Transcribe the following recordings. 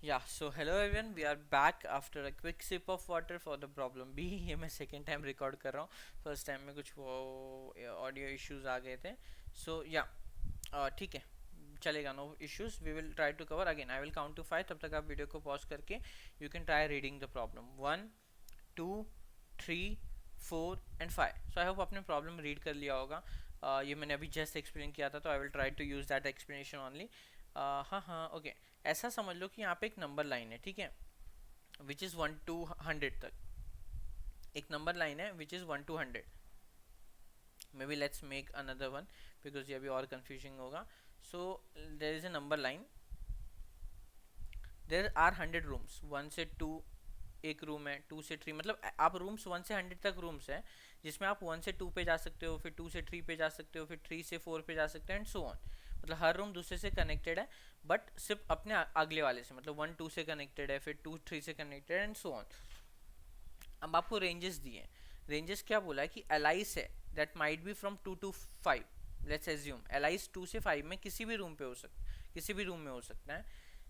Yeah, so hello everyone, we are back after a quick sip of water for the problem B. ये मैं second time record कर रहा हूँ. First time में कुछ वो ऑडियो इश्यूज आ गए थे. सो या ठीक है, चलेगा, no issues. We will try to cover again. I will count to 5. तब तक आप वीडियो को पॉज करके you can try reading the problem. 1, 2, 3, 4 and 5. So I hope आपने प्रॉब्लम रीड कर लिया होगा. ये मैंने अभी जस्ट एक्सप्लेन किया था, तो I will try to use that explanation only. हाँ हाँ, ओके. ऐसा समझ लो कि यहाँ पे एक नंबर लाइन है, ठीक है, विच इज़ 1 to 100 तक. एक नंबर लाइन है which is 1 to 100. Maybe let's make another one because ये अभी और कन्फ्यूजिंग होगा. So there is a number line. There are 100 rooms. 1 से 2 एक रूम है, 2 से 3, मतलब आप रूम्स 1 से 100 तक रूम्स है, जिसमें आप 1 से 2 पे जा सकते हो, फिर 2 से 3 पे जा सकते हो, फिर 3 से 4 पे जा सकते हो एंड सो ऑन. मतलब हर रूम दूसरे से कनेक्टेड है, बट सिर्फ अपने अगले वाले से. मतलब 1 2 से कनेक्टेड है, फिर 2 3 से कनेक्टेड एंड सो ऑन. अब आपको रेंजेस दिए. रेंजेस क्या बोला है कि एलाइस है that might be from 2 to 5. Let's assume alias 2 से 5 में किसी भी रूम पे हो सकता है, किसी भी रूम में हो सकता है.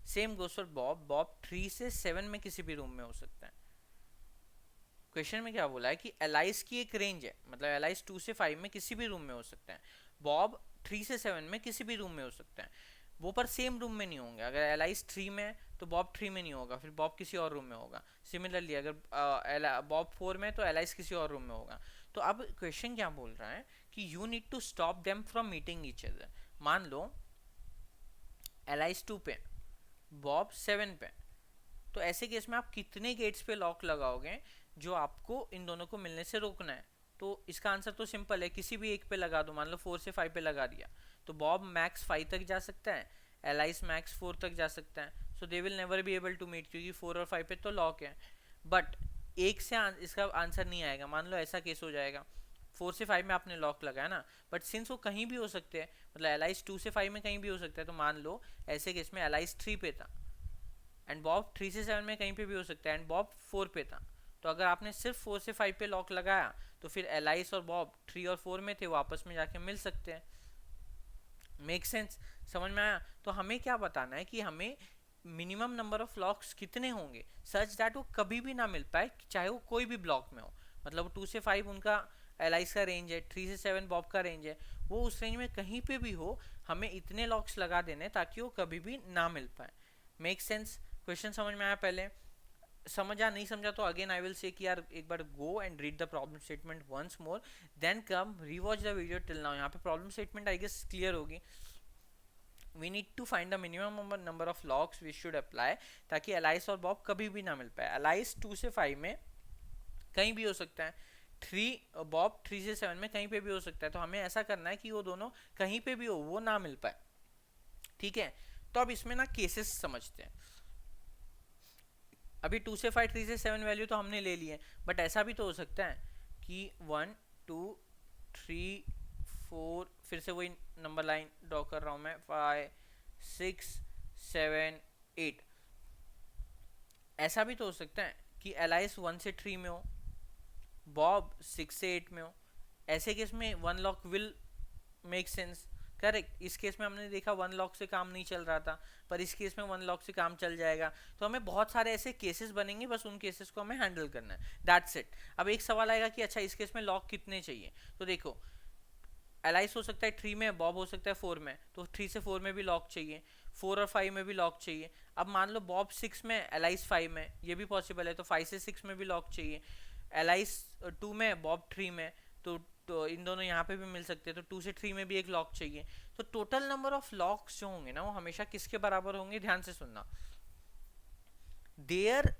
Same goes for Bob. Bob 3 से 7 में किसी भी रूम में हो सकता है. क्वेश्चन में क्या बोला है कि एलाइस की एक रेंज है, मतलब एलाइस 2 से 5 में किसी भी रूम में हो सकता है. बॉब 3 से 7 में किसी भी रूम में हो सकता है. वो पर सेम रूम में नहीं होंगे. अगर एलाइस 3 में है तो बॉब 3 में नहीं होगा, फिर बॉब किसी और रूम में होगा. सिमिलरली अगर बॉब 4 में है तो एलाइस किसी और रूम में होगा. तो अब क्वेश्चन क्या बोल रहा है कि you need to stop them from meeting each other. मान लो एलाइस 2 पे, बॉब 7 पे. तो ऐसे केस में आप कितने गेट्स पे लॉक लगाओगे जो आपको इन दोनों को मिलने से रोकना है? तो इसका आंसर तो सिंपल है, किसी भी एक पे लगा दो. मान लो 4 से 5 पे लगा दिया तो बॉब मैक्स 5 तक जा सकता है, एलाइस मैक्स 4 तक जा सकता है. So they will never be able to meet, क्योंकि 4 और 5 पे तो लॉक है. बट एक से इसका आंसर नहीं आएगा. मान लो ऐसा केस हो जाएगा, 4 से 5 में आपने लॉक लगाया ना, बट सिंस वो कहीं भी हो सकते हैं, मतलब एलाइस 2 से 5 में कहीं भी हो सकता है, तो मान लो ऐसे केस में एलाइस 3 पे था एंड बॉब 3 से 7 में कहीं पे भी हो सकता है एंड बॉब 4 पे था. तो अगर आपने सिर्फ 4 से 5 पे लॉक लगाया तो फिर एलाइस और बॉब 3 और 4 में थे, वो आपस में जाके मिल सकते हैं. Make sense? समझ में आया? तो हमें क्या बताना है कि हमें मिनिमम नंबर ऑफ लॉक्स कितने होंगे सच दैट वो कभी भी ना मिल पाए, चाहे वो कोई भी ब्लॉक में हो. मतलब 2 से 5 उनका एलाइस का रेंज है, 3 से 7 बॉब का रेंज है, वो उस रेंज में कहीं पे भी हो, हमें इतने लॉक्स लगा देने ताकि वो कभी भी ना मिल पाए. Make sense? क्वेश्चन समझ में आया? पहले समझा, नहीं समझा तो अगेन आई विल से कि यार एक बार go and read the problem statement once more, then come rewatch the video till now. यहाँ पे problem statement I guess clear होगी. We need to find the minimum number of locks we should apply ताकि Alice और Bob कभी भी ना मिल पाए. Alias 2 से 5 में कहीं भी हो सकता है, 3 बॉब 3 से 7 में कहीं पे भी हो सकता है. तो हमें ऐसा करना है कि वो दोनों कहीं पे भी हो, वो ना मिल पाए. ठीक है, तो अब इसमें ना केसेस समझते हैं. अभी 2 से 5 3 से 7 वैल्यू तो हमने ले ली है, बट ऐसा भी तो हो सकता है कि 1 2 3 4, फिर से वही नंबर लाइन ड्रॉ कर रहा हूँ मैं, 5 6 7 8. ऐसा भी तो हो सकता है कि एलाइस 1 से 3 में हो, बॉब 6 से 8 में हो. ऐसे केस में one lock will make sense. Correct. इस केस में हमने देखा वन लॉक से काम नहीं चल रहा था, पर इस केस में वन लॉक से काम चल जाएगा. तो हमें बहुत सारे ऐसे केसेस बनेंगे, बस उन केसेस को हमें हैंडल करना है. That's it. अब एक सवाल आएगा कि अच्छा इस केस में लॉक कितने चाहिए. तो देखो, एलाइस हो सकता है 3 में, बॉब हो सकता है 4 में, तो 3 से 4 में भी लॉक चाहिए, 4 और 5 में भी लॉक चाहिए. अब मान लो बॉब 6 में, एलाइस 5 में, ये भी पॉसिबल है, तो 5 से 6 में भी लॉक चाहिए. एलाइस 2 में, बॉब 3 में, तो इन दोनों यहाँ पे भी मिल सकते हैं, तो 2 से 3 में भी एक लॉक चाहिए. तो टोटल नंबर ऑफ लॉक्स जो होंगे ना, वो हमेशा किसके बराबर होंगे? ध्यान से सुनना. Their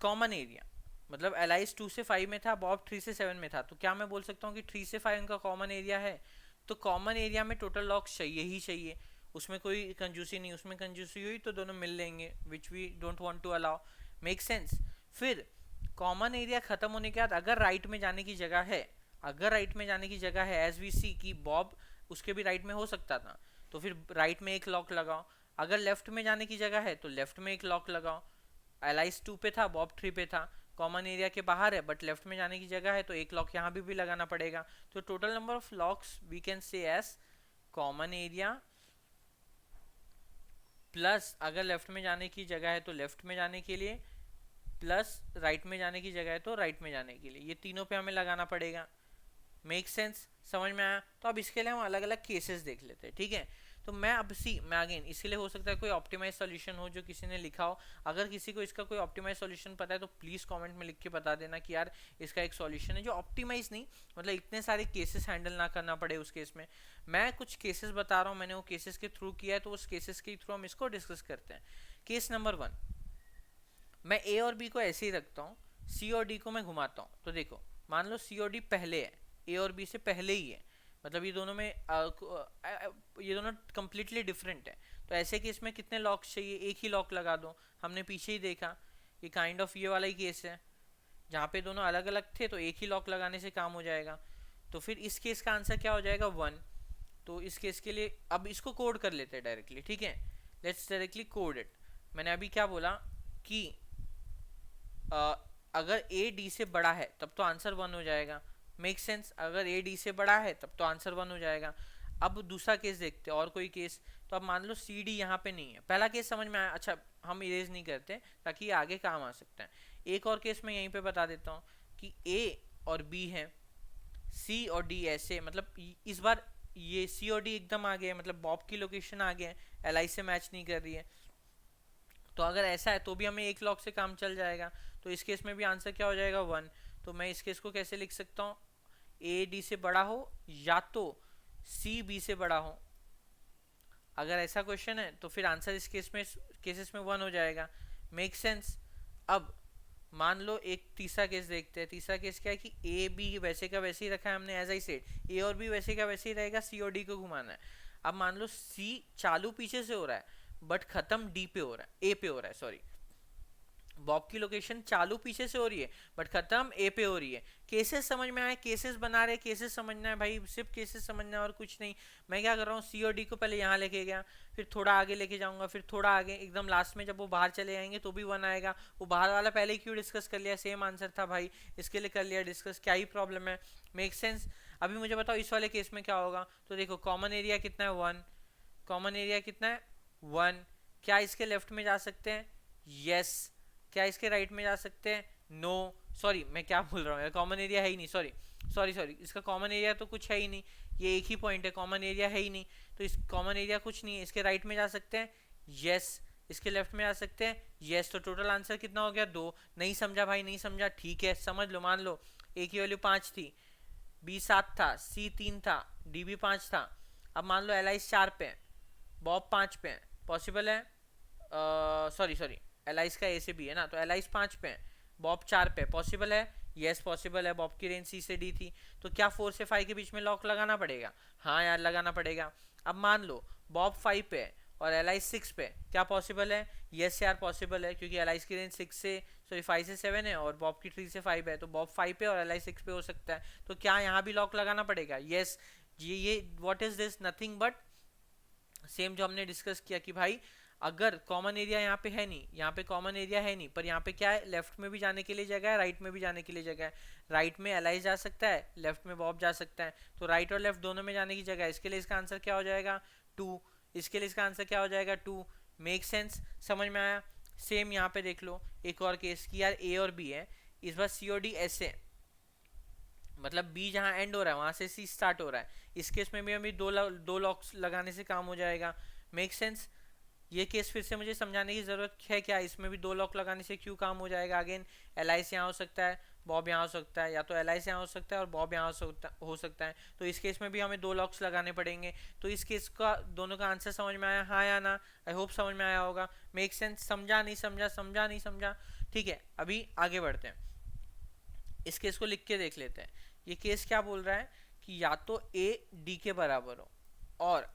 common area. मतलब एलाइस 2 से 5 में था, बॉब 3 से 7 में था, तो क्या मैं बोल सकता हूँ कि 3 से 5 उनका कॉमन एरिया है? तो कॉमन एरिया में टोटल लॉक्स चाहिए ही चाहिए, उसमें कोई कंजूसी नहीं. उसमें कंजूसी हुई तो दोनों मिल लेंगे, which we don't want to allow. Make sense? फिर कॉमन एरिया खत्म होने के बाद अगर राइट में जाने की जगह है, अगर राइट में जाने की जगह है, एज वी सी की बॉब उसके भी राइट में हो सकता था, तो फिर राइट में एक लॉक लगाओ. अगर लेफ्ट में जाने की जगह है तो लेफ्ट में एक लॉक लगाओ. एलाइस 2 पे था, बॉब 3 पे था, कॉमन एरिया के बाहर है, बट लेफ्ट में जाने की जगह है, तो एक लॉक यहाँ भी लगाना पड़ेगा. तो total number of locks we can say S common area plus अगर लेफ्ट में जाने की जगह है तो लेफ्ट में जाने के लिए, प्लस राइट में जाने की जगह है तो राइट में जाने के लिए, ये तीनों पे हमें लगाना पड़ेगा। मेक सेंस, समझ में आया? तो अब इसके लिए हम अलग अलग केसेस देख लेते हैं, ठीक है। तो मैं अगेन इसके लिए हो सकता है कोई ऑप्टिमाइज सॉल्यूशन हो जो किसी ने लिखा हो। अगर किसी को इसका कोई ऑप्टिमाइज सॉल्यूशन पता है तो प्लीज़ कमेंट में लिख के बता देना कि यार इसका एक सॉल्यूशन है जो ऑप्टिमाइज नहीं, मतलब इतने सारे केसेस हैंडल ना करना पड़े उस केस में। मैं कुछ केसेस बता रहा हूँ, मैंने वो केसेस के थ्रू किया है, तो उस केसेस के थ्रू हम इसको डिस्कस करते हैं। केस नंबर 1, मैं ए और बी को ऐसे ही रखता हूँ, सी और डी को मैं घुमाता हूँ। तो देखो, मान लो सी और डी पहले है, ए और बी से पहले ही है, मतलब ये दोनों में ये दोनों कंप्लीटली डिफरेंट है। तो ऐसे केस में कितने लॉक्स चाहिए? एक ही लॉक लगा दो। हमने पीछे ही देखा, ये काइंड ऑफ ये वाला ही केस है जहाँ पे दोनों अलग अलग थे, तो एक ही लॉक लगाने से काम हो जाएगा। तो फिर इस केस का आंसर क्या हो जाएगा? 1। तो इस केस के लिए अब इसको कोड कर लेते हैं डायरेक्टली, ठीक है। Let's directly code it. मैंने अभी क्या बोला कि अगर ए डी से बड़ा है तब तो आंसर 1 हो जाएगा। Make sense? अगर ए डी से बड़ा है तब तो आंसर 1 हो जाएगा। अब दूसरा केस देखते हैं, और कोई केस। तो अब मान लो सी डी यहाँ पे नहीं है, पहला केस समझ में आया? अच्छा, हम इरेज नहीं करते ताकि आगे काम आ सकता है। एक और केस मैं यहीं पे बता देता हूँ कि ए और बी है, सी और डी ऐसे, मतलब इस बार ये सी और डी एकदम आ गया है, मतलब बॉब की लोकेशन आ गया है, एल आई से मैच नहीं कर रही है। तो अगर ऐसा है तो भी हमें एक लॉक से काम चल जाएगा। तो इस केस में भी आंसर क्या हो जाएगा? 1। तो मैं इस केस को कैसे लिख सकता हूँ? ए डी से बड़ा हो या तो सी बी से बड़ा हो। अगर ऐसा क्वेश्चन है तो फिर आंसर इस केसेस में 1 हो जाएगा। Make sense? अब मान लो एक तीसरा केस देखते हैं। तीसरा केस क्या है कि ए बी वैसे का वैसे ही रखा है हमने, एज आई सेड ए और बी वैसे का वैसे ही रहेगा, सी और डी को घुमाना है। अब मान लो सी चालू पीछे से हो रहा है बट खत्म डी पे हो रहा है, ए पे हो रहा है, सॉरी। बॉब की लोकेशन चालू पीछे से हो रही है बट खत्म ए पे हो रही है। केसेस समझ में आए? केसेस बना रहे, केसेस समझना है भाई, सिर्फ केसेस समझना है और कुछ नहीं। मैं क्या कर रहा हूँ, सी और डी को पहले यहाँ लेके गया, फिर थोड़ा आगे लेके जाऊंगा, फिर थोड़ा आगे, एकदम लास्ट में जब वो बाहर चले जाएंगे तो भी 1 आएगा। वो बाहर वाला पहले ही क्यों डिस्कस कर लिया? सेम आंसर था भाई, इसके लिए कर लिया डिस्कस, क्या ही प्रॉब्लम है। Make sense? अभी मुझे बताओ इस वाले केस में क्या होगा। तो देखो, कॉमन एरिया कितना है? 1। कॉमन एरिया कितना है? 1। क्या इसके लेफ्ट में जा सकते हैं? यस। क्या इसके राइट में जा सकते हैं? नो। सॉरी, मैं क्या बोल रहा हूँ, कॉमन एरिया है ही नहीं, सॉरी सॉरी सॉरी, इसका कॉमन एरिया तो कुछ है ही नहीं, ये एक ही पॉइंट है, कॉमन एरिया है ही नहीं। तो इस कॉमन एरिया कुछ नहीं है। इसके राइट में जा सकते हैं? यस। इसके लेफ्ट में जा सकते हैं? यस। तो टोटल आंसर कितना हो गया? 2। नहीं समझा भाई, नहीं समझा, ठीक है, समझ लो, मान लो ए की वैल्यू 5 थी, बी 7 था, सी 3 था, डी भी 5 था। अब मान लो एल आई 4 पे है, बॉब 5 पे है, पॉसिबल है? सॉरी सॉरी, एलाइस का ए से बी है ना, तो एलाइस 5 पे है, बॉब 4 पे, पॉसिबल है? यस पॉसिबल है। बॉब की रेंज सी से डी थी, तो क्या 4 से 5 के बीच में लॉक लगाना पड़ेगा? हाँ यार, लगाना पड़ेगा। अब मान लो बॉब 5 पे है और एलाइस 6 पे, क्या पॉसिबल है? यस यार पॉसिबल है, क्योंकि एलाइस की रेंज 6 से सॉरी 5 से 7 है और बॉब की 3 से 5 है, तो बॉब 5 पे और एलाइस 6 पे हो सकता है। तो क्या यहाँ भी लॉक लगाना पड़ेगा? यस। ये what is this? Nothing but same जो हमने डिस्कस किया कि भाई अगर कॉमन एरिया यहाँ पे है नहीं, यहाँ पे कॉमन एरिया है नहीं, पर यहाँ पे क्या है, लेफ्ट में भी जाने के लिए जगह है, राइट में भी जाने के लिए जगह है। राइट में एलाइज जा सकता है, लेफ्ट में बॉब जा सकता है, तो राइट और लेफ्ट दोनों में जाने की जगह है। इसके लिए इसका आंसर क्या हो जाएगा? 2। इसके लिए इसका आंसर क्या हो जाएगा? 2। Make sense? समझ में आया? सेम यहाँ पे देख लो एक और केस की, यार ए और बी है, इस बार सी और डी ऐसे, मतलब बी जहाँ एंड हो रहा है वहां से सी स्टार्ट हो रहा है। इस केस में भी हमें दो लॉक्स लगाने से काम हो जाएगा। Make sense? ये केस फिर से मुझे समझाने की जरूरत है क्या? इसमें भी 2 लॉक लगाने से क्यों काम हो जाएगा? अगेन एलाइस यहाँ हो सकता है, बॉब यहाँ हो सकता है, या तो एलाइस यहाँ हो सकता है और बॉब यहाँ हो सकता है। तो इस केस में भी हमें 2 लॉक्स लगाने पड़ेंगे। तो इस केस का दोनों का आंसर समझ में आया? हाँ या ना? आई होप समझ में आया होगा। Make sense? समझा नहीं समझा, समझा नहीं समझा? ठीक है, अभी आगे बढ़ते हैं, इस केस को लिख के देख लेते हैं। ये केस क्या बोल रहा है कि या तो ए डी के बराबर हो, और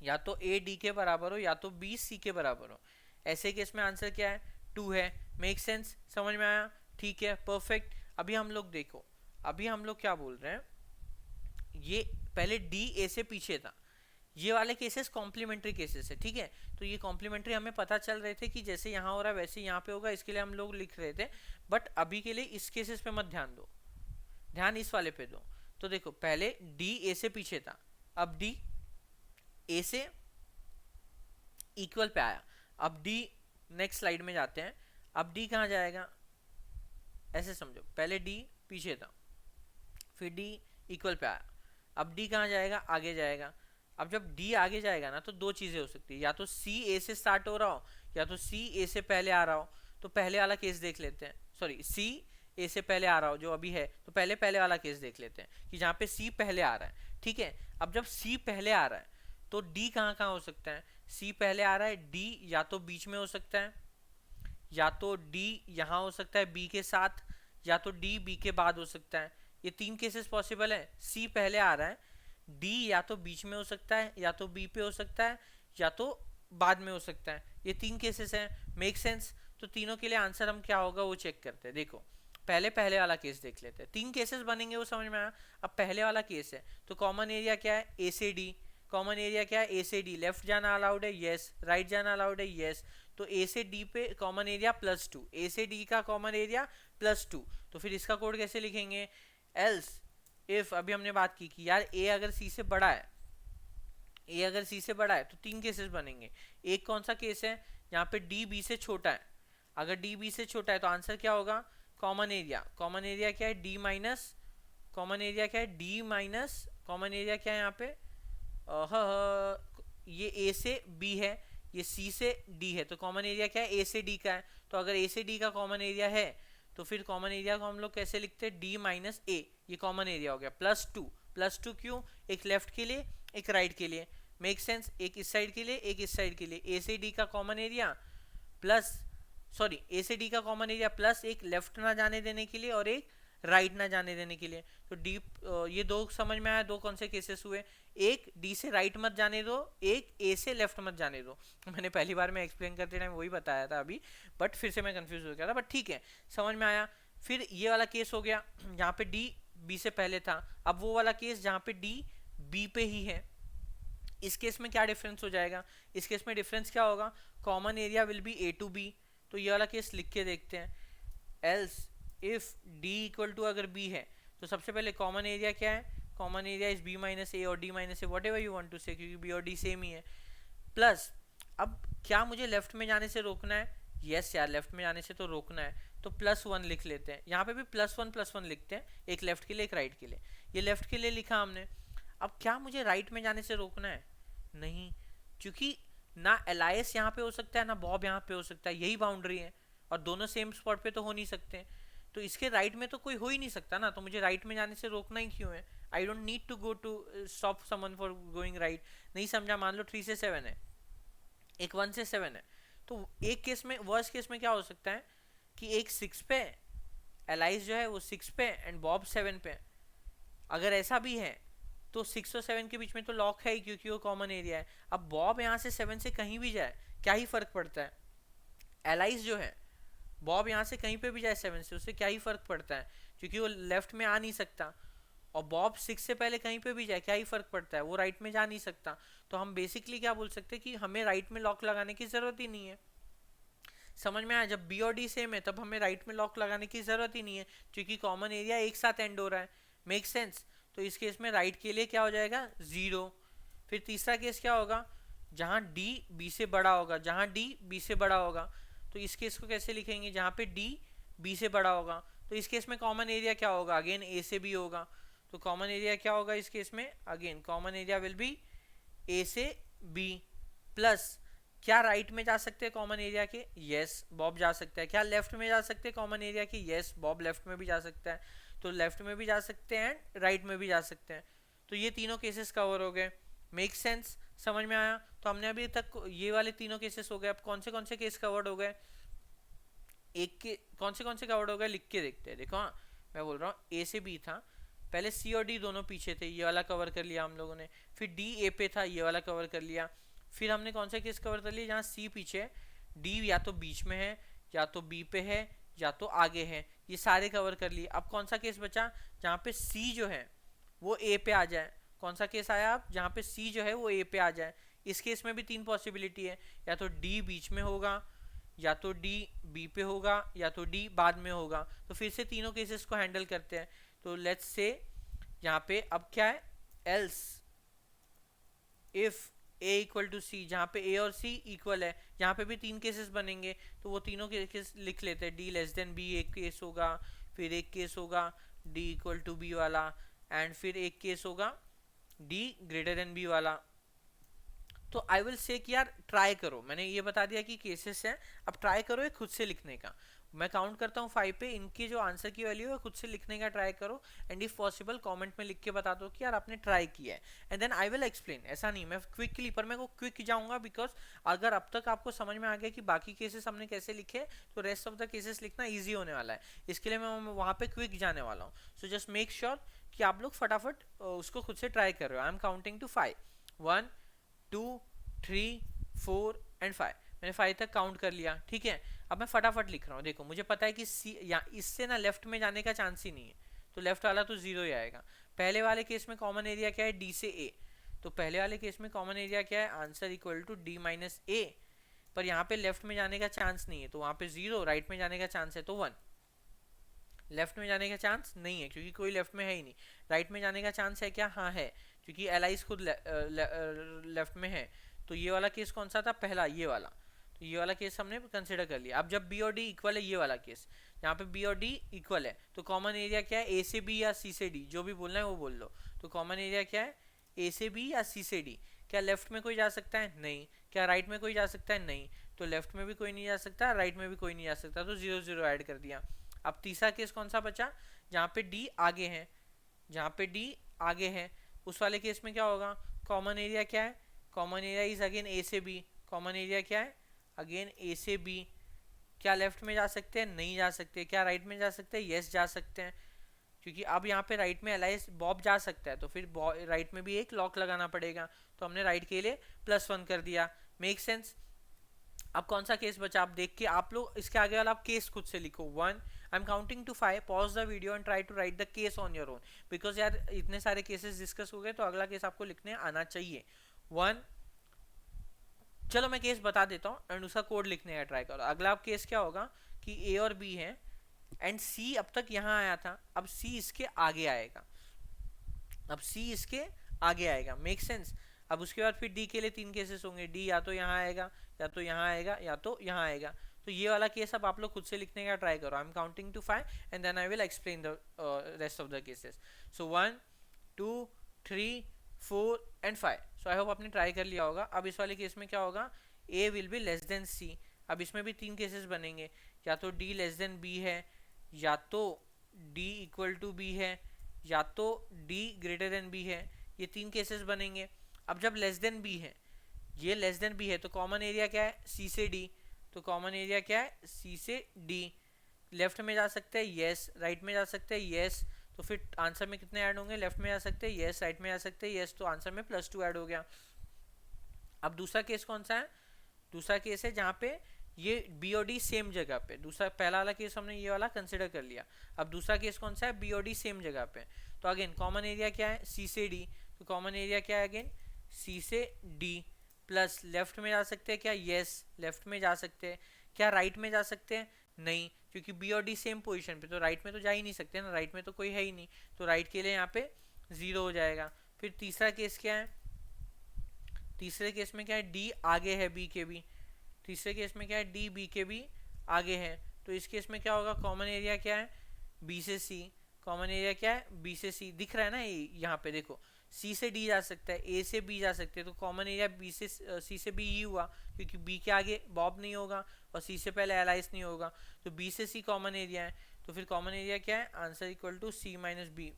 या तो ए डी के बराबर हो या तो बी सी के बराबर हो। ऐसे केस में आंसर क्या है? 2 है। Make sense? समझ में आया? ठीक है, परफेक्ट। अभी हम लोग देखो, अभी हम लोग क्या बोल रहे हैं, ये पहले डी ए से पीछे था, ये वाले केसेस कॉम्प्लीमेंट्री केसेस है, ठीक है। तो ये कॉम्प्लीमेंट्री हमें पता चल रहे थे कि जैसे यहाँ हो रहा है वैसे यहाँ पे होगा, इसके लिए हम लोग लिख रहे थे। बट अभी के लिए इस केसेस पे मत ध्यान दो, ध्यान इस वाले पे दो। तो देखो, पहले डी ए से पीछे था, अब डी ए से इक्वल पे आया। अब डी, नेक्स्ट स्लाइड में जाते हैं। अब डी कहाँ जाएगा, ऐसे समझो, पहले डी पीछे था, फिर डी इक्वल पे आया, अब डी कहाँ जाएगा, आगे जाएगा। अब जब डी आगे जाएगा ना तो दो चीजें हो सकती है, या तो सी ए से स्टार्ट हो रहा हो या तो सी ए से पहले आ रहा हो। तो पहले वाला केस देख लेते हैं, सॉरी सी ए से पहले आ रहा हो जो अभी है, तो पहले पहले वाला केस देख लेते हैं कि जहाँ पे सी पहले आ रहा है। ठीक है, अब जब सी पहले आ रहा है तो डी कहाँ कहाँ हो सकता है, सी पहले आ रहा है, डी या तो बीच में हो सकता है, या तो डी यहाँ हो सकता है बी के साथ, या तो डी बी के बाद हो सकता है। ये तीन केसेस पॉसिबल है। सी पहले आ रहा है, डी या तो बीच में हो सकता है, या तो बी पे हो सकता है, या तो बाद में हो सकता है। ये तीन केसेस हैं, मेक सेंस। तो तीनों के लिए आंसर हम क्या होगा वो चेक करते हैं। देखो पहले पहले वाला केस देख लेते हैं, तीन केसेस बनेंगे वो समझ में आया। अब पहले वाला केस है तो कॉमन एरिया क्या है, ए से डी। कॉमन एरिया क्या है, ए से डी। लेफ्ट जाना अलाउड है, यस। राइट जाना अलाउड है, यस। तो ए से डी पे कॉमन एरिया +2, ए से डी का कॉमन एरिया +2। तो फिर इसका कोड कैसे लिखेंगे, एल्स इफ, अभी हमने बात की कि यार ए अगर सी से बड़ा है, ए अगर सी से बड़ा है तो तीन केसेस बनेंगे। एक कौन सा केस है, यहाँ पे डी बी से छोटा है। अगर डी बी से छोटा है तो आंसर क्या होगा, कॉमन एरिया। कॉमन एरिया क्या है, डी माइनस, कॉमन एरिया क्या है, डी माइनस, कॉमन एरिया क्या है यहाँ पे, ये ए से बी है, ये सी से डी है, तो कॉमन एरिया क्या है, ए से डी का है। तो अगर ए से डी का कॉमन एरिया है तो फिर कॉमन एरिया को हम लोग कैसे लिखते हैं, डी माइनस ए, ये कॉमन एरिया हो गया। +2, +2 क्यों, एक लेफ्ट के लिए एक राइट के लिए, मेक सेंस। एक इस साइड के लिए एक इस साइड के लिए, ए से डी का कॉमन एरिया प्लस, सॉरी ए से डी का कॉमन एरिया प्लस एक लेफ्ट ना जाने देने के लिए और एक राइट ना जाने देने के लिए। तो डी, ये दो समझ में आया, दो कौन से केसेस हुए, एक डी से राइट मत जाने दो, एक ए से लेफ्ट मत जाने दो। मैंने पहली बार में एक्सप्लेन करते टाइम वही बताया था अभी, बट फिर से मैं कंफ्यूज हो गया था, बट ठीक है समझ में आया। फिर ये वाला केस हो गया जहाँ पे डी बी से पहले था। अब वो वाला केस जहाँ पे डी बी पे ही है, इस केस में क्या डिफरेंस हो जाएगा, इस केस में डिफरेंस क्या होगा, common area will be A to B. तो ये वाला केस लिख के देखते हैं, else if D equal to अगर बी है तो सबसे पहले कॉमन एरिया क्या है, common area is B minus A और D minus A, whatever you want to say, क्योंकि बी और डी सेम ही है। प्लस अब क्या मुझे लेफ्ट में जाने से रोकना है, यस यार लेफ्ट में जाने से तो रोकना है, तो +1 लिख लेते हैं। यहाँ पे भी +1 लिखते हैं, एक लेफ्ट के लिए एक राइट के लिए। ये लेफ्ट के लिए लिखा हमने। अब क्या मुझे राइट में जाने से रोकना है, नहीं, क्योंकि ना एलाइस यहाँ पे हो सकता है ना बॉब यहाँ पे हो सकता है, यही बाउंड्री है, और दोनों सेम स्पॉट पे तो हो नहीं सकते। तो इसके राइट में तो कोई हो ही नहीं सकता ना, तो मुझे राइट में जाने से रोकना ही क्यों है। I don't need to go to stop someone for going right. नहीं समझा, मान लो 3 से 7 है, एक 1 से 7 है, तो एक केस में, वर्स्ट केस में क्या हो सकता है कि एक 6 पे, एलाइस जो है वो 6 पे एंड बॉब 7 पे। अगर ऐसा भी है तो 6 और 7 के बीच में तो लॉक है ही, क्योंकि वो कॉमन एरिया है। अब बॉब यहाँ से 7 से कहीं भी जाए क्या ही फर्क पड़ता है, एलाइस जो है बॉब यहाँ से कहीं पे भी जाए 7 से, उससे क्या ही फर्क पड़ता है, क्योंकि वो लेफ्ट में आ नहीं सकता। और बॉब 6 से पहले कहीं पे भी जाए क्या ही फर्क पड़ता है, वो राइट में जा नहीं सकता। तो हम बेसिकली क्या बोल सकते हैं कि हमें राइट में लॉक लगाने की जरूरत ही नहीं है। समझ में आया, जब बी और डी सेम है तब हमें राइट में लॉक लगाने की जरूरत ही नहीं है, क्योंकि कॉमन एरिया एक साथ एंड हो रहा है, मेक सेंस। तो इस केस में राइट के लिए क्या हो जाएगा, 0। फिर तीसरा केस क्या होगा, जहां डी बी से बड़ा होगा, जहां डी बी से बड़ा होगा। तो इस केस को कैसे लिखेंगे, जहां पे डी बी से बड़ा होगा। तो इस केस में कॉमन एरिया क्या होगा, अगेन ए से बी होगा। तो कॉमन एरिया क्या होगा इस केस में, again common area will be A से बी। प्लस क्या राइट में जा सकते हैं कॉमन एरिया के, यस बॉब जा सकता है। क्या लेफ्ट में जा सकते हैं कॉमन एरिया के, यस बॉब लेफ्ट में भी जा सकता है। तो लेफ्ट में भी जा सकते हैं एंड राइट में भी जा सकते हैं। तो ये तीनों केसेस कवर हो गए, मेक सेंस, समझ में आया। तो हमने अभी तक ये वाले तीनों केसेस हो गए। अब कौन से केस कवर्ड हो गए, एक के कौन से कवर्ड हो गए लिख के देखते हैं। देखो हाँ, मैं बोल रहा हूँ ए से बी था, पहले सी और डी दोनों पीछे थे, ये वाला कवर कर लिया हम लोगों ने। फिर डी ए पे था, ये वाला कवर कर लिया। फिर हमने कौन सा केस कवर कर लिया, जहाँ सी पीछे, डी या तो बीच में है, या तो बी पे है, या तो आगे है, ये सारे कवर कर लिए। अब कौन सा केस बचा, जहाँ पे सी जो है वो ए पे आ जाए। कौन सा केस आया अब, जहाँ पे सी जो है वो ए पे आ जाए। इस केस में भी तीन पॉसिबिलिटी है, या तो डी बीच में होगा, या तो डी बी पे होगा, या तो डी बाद में होगा। तो फिर से तीनों केसेस को हैंडल करते हैं। तो लेट्स से यहाँ पे अब क्या है, else if A equal to C, जहाँ पे ए और सी इक्वल है, यहाँ पे भी 3 केसेस बनेंगे, तो वो तीनों केसेस लिख लेते हैं। डी लेस देन बी एक केस होगा, फिर एक केस होगा डी इक्वल टू बी वाला, एंड फिर एक केस होगा डी ग्रेटर देन बी वाला। तो आई विल से कि यार ट्राई करो, मैंने ये बता दिया कि केसेस हैं, अब ट्राई करो ये खुद से लिखने का। मैं काउंट करता हूँ 5 पे, इनकी जो आंसर की वैल्यू है खुद से लिखने का ट्राई करो, एंड इफ पॉसिबल कमेंट में लिख के बता दो कि यार आपने ट्राई किया है, and then I will explain. ऐसा नहीं मैं क्विकली, पर मैं को क्विक जाऊंगा, बिकॉज अगर अब तक आपको समझ में आ गया कि बाकी केसेस हमने कैसे लिखे, तो रेस्ट ऑफ द केसेस लिखना ईजी होने वाला है। इसके लिए मैं वहाँ पे क्विक जाने वाला हूँ। सो जस्ट मेक श्योर कि आप लोग फटाफट उसको खुद से ट्राई कर रहे हो। I am counting to 5, 1 2 3 4 and 5। मैंने 5 तक काउंट कर लिया, ठीक है। अब मैं फटाफट लिख रहा हूँ, देखो मुझे पता है कि सी या इससे ना लेफ्ट में जाने का चांस ही नहीं है, तो लेफ्ट वाला तो 0 ही आएगा। पहले वाले केस में कॉमन एरिया क्या है, डी से ए, तो पहले वाले केस में कॉमन एरिया क्या है, answer equal to D minus A. पर यहाँ पे लेफ्ट में जाने का चांस नहीं है, तो वहाँ पे 0, राइट में जाने का चांस है तो 1। लेफ्ट में जाने का चांस नहीं है क्योंकि कोई लेफ्ट में है ही नहीं। राइट में जाने का चांस है क्या, हाँ है, क्योंकि एलाइज खुद लेफ्ट में है। तो ये वाला केस कौन सा था, पहला, ये वाला। तो ये वाला केस हमने कंसिडर कर लिया। अब जब बी और डी इक्वल है, ये वाला केस यहाँ पे बी और डी इक्वल है, तो कॉमन एरिया क्या है, ए से बी या सी से डी, जो भी बोलना है वो बोल लो। तो कॉमन एरिया क्या है, ए से बी या सी से डी। क्या लेफ्ट में कोई जा सकता है, नहीं। क्या राइट में कोई जा सकता है, नहीं। तो लेफ्ट में भी कोई नहीं जा सकता, राइट में भी कोई नहीं जा सकता, तो 0 0 ऐड कर दिया। अब तीसरा केस कौन सा बचा, जहाँ पे डी आगे है, जहाँ पे डी आगे है, उस वाले केस में क्या होगा, कॉमन एरिया क्या है, कॉमन एरिया इज अगेन ए से बी। कॉमन एरिया क्या है, अगेन ए से बी। क्या लेफ्ट में जा सकते हैं, नहीं जा सकते। क्या राइट में जा सकते हैं, यस जा सकते हैं, क्योंकि अब यहाँ पे राइट में एलाइस बॉब जा सकता है, तो फिर राइट में भी एक लॉक लगाना पड़ेगा, तो हमने राइट के लिए +1 कर दिया। Make sense. अब कौन सा केस बचा, आप देख के आप लोग इसके आगे वाला आप केस खुद से लिखो। 1, I am counting to 5, pause the video and try to write the case on your own, because यार इतने सारे केसेस डिस्कस हो गए, तो अगला केस आपको लिखने आना चाहिए। 1, चलो मैं केस बता देता हूँ एंड उसका कोड लिखने का ट्राई करो। अगला केस क्या होगा कि ए और बी है एंड सी अब तक यहाँ आया था, अब सी इसके आगे आएगा, अब सी इसके आगे आएगा। Make sense. अब उसके बाद फिर डी के लिए 3 केसेस होंगे, डी या तो यहाँ आएगा, या तो यहाँ आएगा, या तो यहाँ आएगा। तो ये वाला केस अब आप लोग खुद से लिखने का ट्राई करो। I am counting to 5 and then I will explain the rest of the cases. So 1 2 3 4 and 5। So I hope आपने ट्राई कर लिया होगा। अब इस वाले केस में क्या होगा, ए विल बी लेस देन सी। अब इसमें भी 3 केसेस बनेंगे, या तो डी लेस देन बी है, या तो डी इक्वल टू बी है, या तो डी ग्रेटर देन बी है। ये 3 केसेस बनेंगे। अब जब लेस देन बी है, ये लेस देन बी है, तो कॉमन एरिया क्या है, सी से डी। तो कॉमन एरिया क्या है, सी से डी। लेफ्ट में जा सकते हैं, यस। राइट में जा सकते हैं, यस। तो फिर आंसर में कितने ऐड होंगे, लेफ्ट में जा सकते हैं, यस। राइट में जा सकते हैं, यस। तो आंसर में +2 ऐड हो गया। अब दूसरा केस कौन सा है, दूसरा केस है जहाँ पे ये बी और डी सेम जगह पे। दूसरा, पहला वाला केस हमने ये वाला कंसिडर कर लिया। अब दूसरा केस कौन सा है, बी और डी सेम जगह पे। तो अगेन कॉमन एरिया क्या है, सी से डी। तो कॉमन एरिया क्या है, अगेन सी से डी। प्लस लेफ्ट में जा सकते हैं क्या, यस। लेफ्ट में जा सकते हैं। क्या राइट में जा सकते हैं, नहीं, क्योंकि बी और डी सेम पोजीशन पे, तो राइट में तो जा ही नहीं सकते ना, राइट में तो कोई है ही नहीं, तो राइट के लिए यहाँ पे 0 हो जाएगा। फिर तीसरा केस क्या है, तीसरे केस में क्या है, डी आगे है बी के भी। तीसरे केस में क्या है, डी बी के भी आगे है। तो इस केस में क्या होगा, कॉमन एरिया क्या है, बी से सी। कॉमन एरिया क्या है, बी से सी। दिख रहा है ना यहाँ पे देखो, सी से डी जा सकता है, ए से बी जा सकते हैं, तो कॉमन एरिया बी से सी से बी ही हुआ, क्योंकि बी के आगे बॉब नहीं होगा और सी से पहले एलाइस नहीं होगा, तो बी से सी कॉमन एरिया है। तो फिर कॉमन एरिया क्या है, answer equal to C minus B.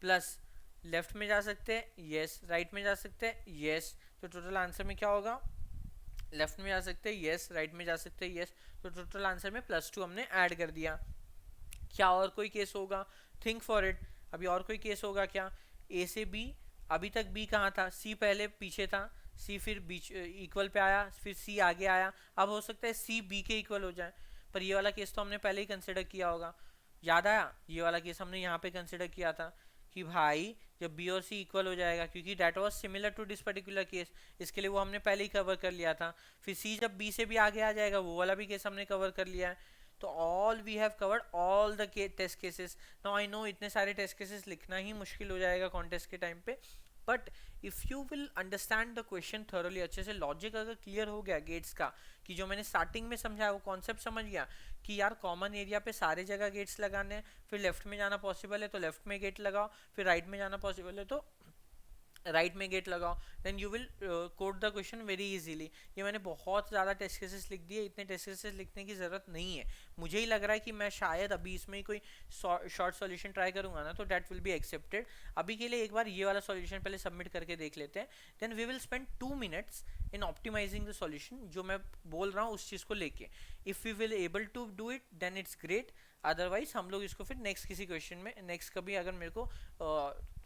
Plus left में जा सकते हैं, यस। राइट में जा सकते हैं, यस। तो टोटल आंसर में क्या होगा, लेफ्ट में जा सकते हैं, यस। राइट में जा सकते हैं, यस। तो टोटल आंसर में +2 हमने ऐड कर दिया। क्या और कोई केस होगा, थिंक फॉर इट। अभी और कोई केस होगा क्या, ए से बी। अभी तक बी कहाँ था, सी पहले पीछे था, सी फिर बीच इक्वल पे आया, फिर सी आगे आया। अब हो सकता है सी बी के इक्वल हो जाए, पर ये वाला केस तो हमने पहले ही कंसिडर किया होगा। याद आया, ये वाला केस हमने यहाँ पे कंसिडर किया था कि भाई जब बी और सी इक्वल हो जाएगा, क्योंकि that was similar to this particular case, इसके लिए वो हमने पहले ही कवर कर लिया था। फिर सी जब बी से भी आगे आ जाएगा, वो वाला भी केस हमने कवर कर लिया है। तो all we have covered all the test cases. Now I know इतने सारे टेस्ट केसेस लिखना ही मुश्किल हो जाएगा कॉन्टेस्ट के टाइम पे, but if you will understand the question thoroughly, अच्छे से लॉजिक अगर क्लियर हो गया गेट्स का, कि जो मैंने स्टार्टिंग में समझाया वो कॉन्सेप्ट समझ गया कि यार कॉमन एरिया पे सारे जगह गेट्स लगाने हैं, फिर लेफ्ट में जाना पॉसिबल है तो लेफ्ट में गेट लगाओ, फिर राइट में जाना पॉसिबल है तो राइट में गेट लगाओ, then you will code the question very easily. ये मैंने बहुत ज़्यादा टेस्ट केसेस लिख दिए, इतने टेस्ट केसेस लिखने की ज़रूरत नहीं है। मुझे ही लग रहा है कि मैं शायद अभी इसमें ही कोई शॉर्ट सॉल्यूशन ट्राई करूंगा ना, तो डैट विल बी एक्सेप्टेड। अभी के लिए एक बार ये वाला सॉल्यूशन पहले सबमिट करके देख लेते हैं, then we will spend 2 minutes in optimizing the solution, जो मैं बोल रहा हूँ उस चीज़ को लेके। If we will able to do it then it's great, otherwise हम लोग इसको फिर नेक्स्ट किसी क्वेश्चन में, नेक्स्ट कभी अगर मेरे को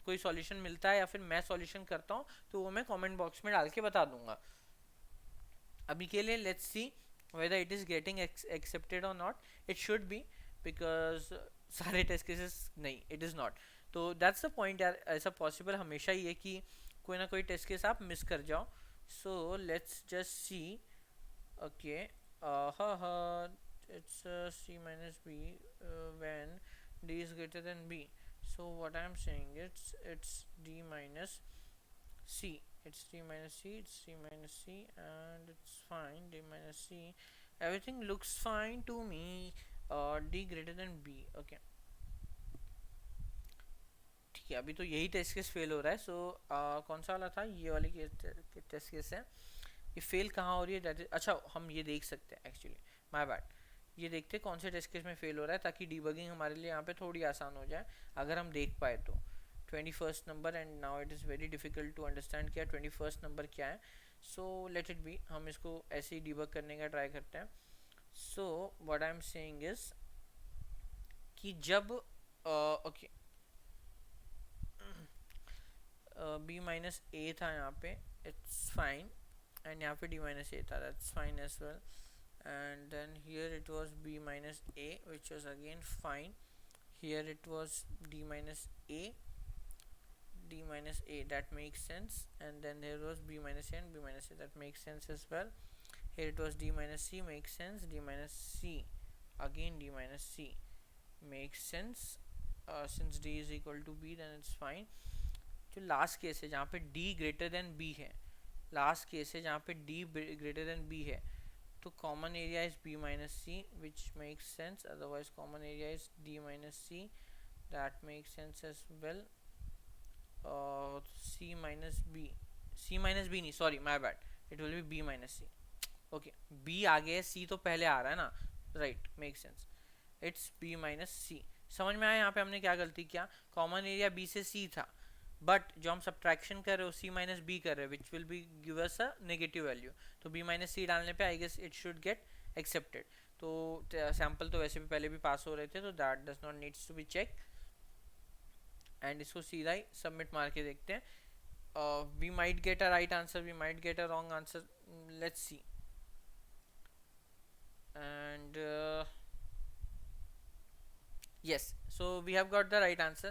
कोई सॉल्यूशन मिलता है या फिर मैं सॉल्यूशन करता हूँ तो वो मैं कमेंट बॉक्स में डाल के बता दूंगा। अभी के लिए let's see whether it is getting accepted or not. It should be, because सारे टेस्ट केसेस नहीं, it is not. तो that's the point यार, ऐसा पॉसिबल हमेशा ही है कि कोई ना कोई टेस्ट केस आप मिस कर जाओ। so let's just see. okay it's c minus b when d is greater than b. so what I'm saying, it's d minus c, it's d minus c, it's c minus c, and it's fine, d minus c, everything looks fine to me. d greater than b. okay, ठीक है, अभी तो यही test case fail हो रहा है। सो कौन सा वाला था, ये वाली टेस्ट केस है, ये फेल कहाँ हो रही है, दैट इज, अच्छा हम ये देख सकते हैं एक्चुअली, माय बैड, ये देखते हैं कौन से टेस्ट केस में फेल हो रहा है, ताकि डीबगिंग हमारे लिए यहाँ पे थोड़ी आसान हो जाए अगर हम देख पाए तो। 21st number, and now it is very difficult to understand क्या 21st नंबर क्या है। सो लेट इट बी, हम इसको ऐसे ही डीबग करने का ट्राई करते हैं। So what I am saying is कि जब ओके बी माइनस ए था यहाँ पे, इट्स फाइन, एंड यहाँ पे d minus a था, that's fine as well, and then here it was b minus a which was again fine, here it was d minus a, that makes sense, and then there was b minus a and b minus a, that makes sense as well. Here it was d minus c, makes sense, d minus c, again d minus c, makes sense, since d is equal to b then it's fine. जो last case है जहाँ पे d greater than b है, last case है जहाँ पे d greater than b है, तो common area is b minus C, which makes sense, otherwise common area is d minus C, that makes sense as well. c minus b नहीं, sorry my bad, it will be b minus C. Okay, b आगे है, c तो पहले आ रहा है ना, right, make sense, it's b minus C. समझ में आया यहाँ पे हमने क्या गलती किया, कॉमन एरिया b से c था, बट जो हम सब्ट्रैक्शन कर रहे हो c माइनस बी कर रहे हैं, which will be give us a negative value, तो b माइनस सी डालने पे I guess it should get accepted. तो सैम्पल तो वैसे भी पहले भी पास हो रहे थे, तो that does not needs to be check, and इसको सीधा ही सबमिट मार के देखते हैं। We might get a right answer, we might get a wrong answer, let's see. And yes, so we have got the right answer.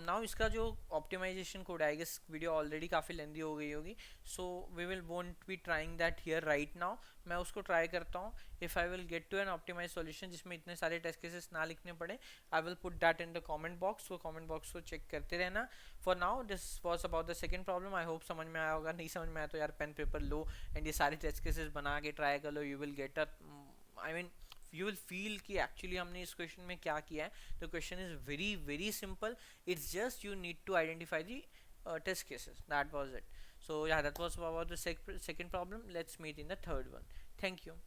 Now इसका जो optimisation code है, आई गेस वीडियो ऑलरेडी काफ़ी लेंदी हो गई होगी, so we will won't be trying that here right now. मैं उसको try करता हूँ, if I will get to an optimize solution जिसमें इतने सारे टेस्ट केसेस ना लिखने पड़े, I will put that in the comment box, वो कमेंट बॉक्स को चेक करते रहना। For now this was about the second problem, I hope समझ में आया होगा, नहीं समझ में आया तो यार पेन पेपर लो एंड ये सारे टेस्ट केसेस बना के ट्राई कर लो, you will get a, I mean you will feel कि actually हमने इस क्वेश्चन में क्या किया है। The question is very very simple, it's just you need to identify the test cases, that was it. So yeah, that was about the second problem. Let's meet in the third one. Thank you.